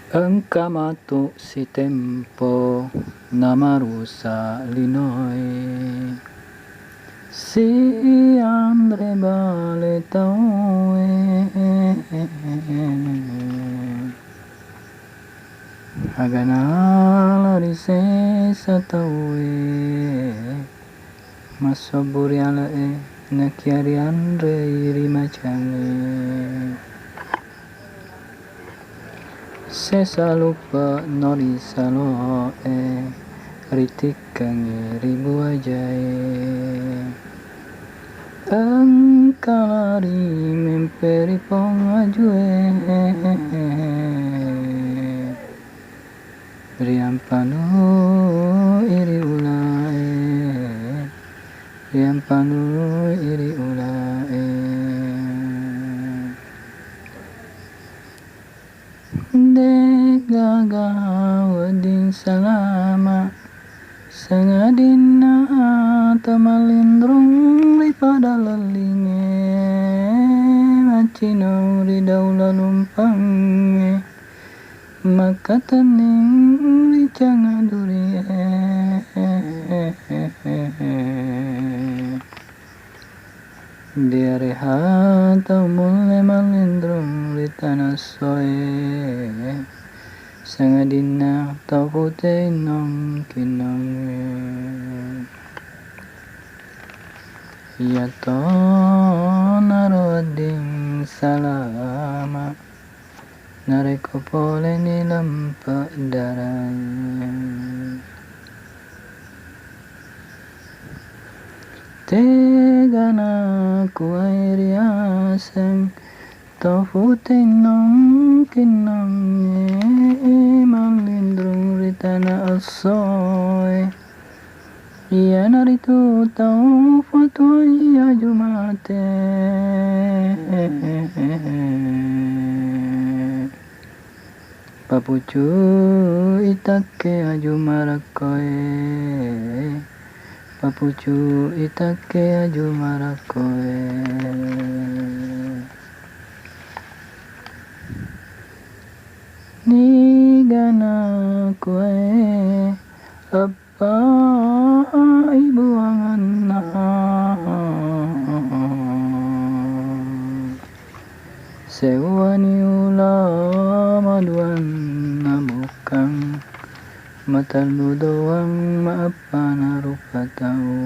Encamato si tempo namarusa linoi si andre bale taue Haganala risesa taue Masoburiala nakiariandre rimachane Sesa lupa nori salo ritikangi ribu ajae Engkalari memperi pongajue Riampanu iri ulae Riampanu iri ulae Degaga wading salama Sangadina tamalindrung pada lelinge Macino ridaula lumpange Maka tening licanga duri Diareha tau mulai malindrung di tanah soe Sangadina tau putih nong kinong Ya to naroding salama Nareko pole ni lampa daran Tegana ku airi aseng Tofutin nong kinong malindrung ritana asoy Iya naritu tau foto iya jumate Papucu itake ajumarakoe Papucu itake ajumarakoe Nigana koe apa ibu angana Sewani ulama duan nabukang Matalu doang maapa rupa tau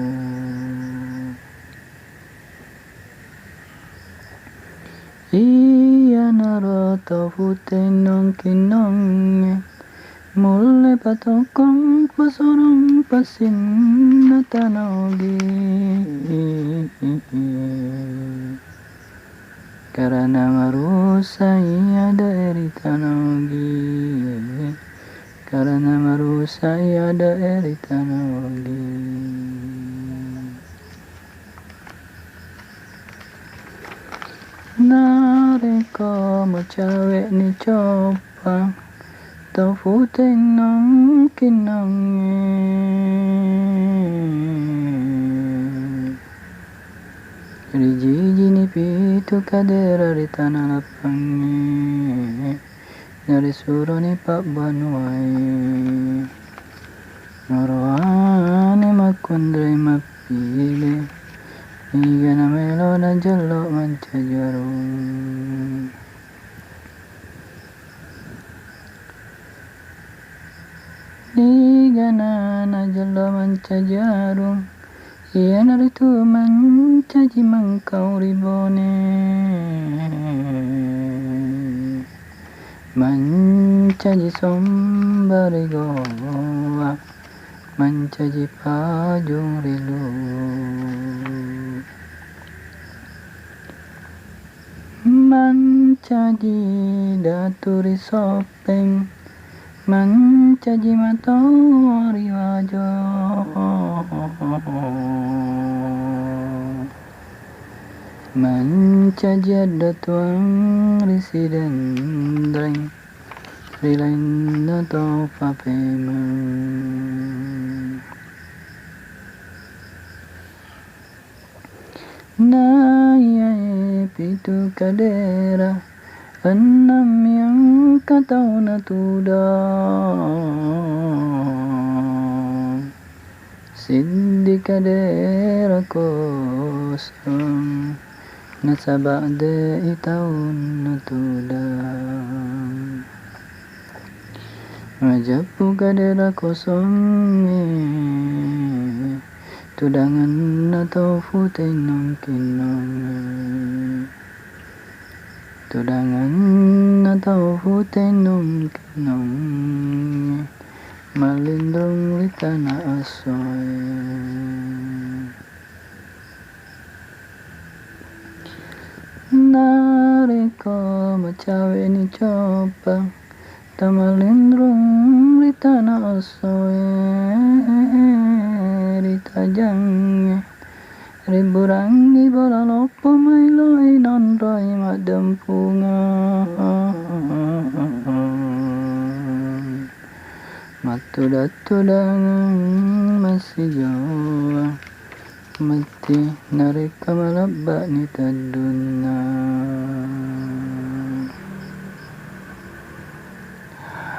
Iya naroto futen nong kinong Mule patokong pasorong pasin natanogi Karena marusai ada eri tanogi Karena marusai ada eri tanogi Nareko macawe ni copang Tofutin nong kinong Rijiji ni pitu kadera di tanah lapange Dari suro ni pak banuai Noroane makundre mapile Iga na melo na jalo manca jarum Digana na jalo manca jarum Iya naritu manca jimangkau ribone Manca jisombari goa Manca jipajung rilu Manca jidaturi sopeng Manca jimatori wajo Manca jada tuang risiden dreng Rilain to papemang Na pitu kadera enam yang katau na tudang Siddhi kadera kosong Nasabade itaun na tudang Majapu kadera kosong Tudangan na tofu tenong kinong Tudangan na tofu tenong kinong Malindrong rita na asoy Nariko macawe ni coba Tamalindrong rita na asoy Rita jang Riburang ibalalopo mailo inonroy madampungan Matudat-tudangan masijawa Mati narika malaba ni taduna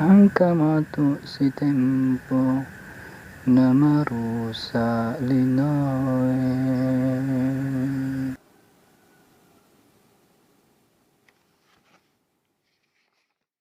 Angka matu si tempo Na marusa lino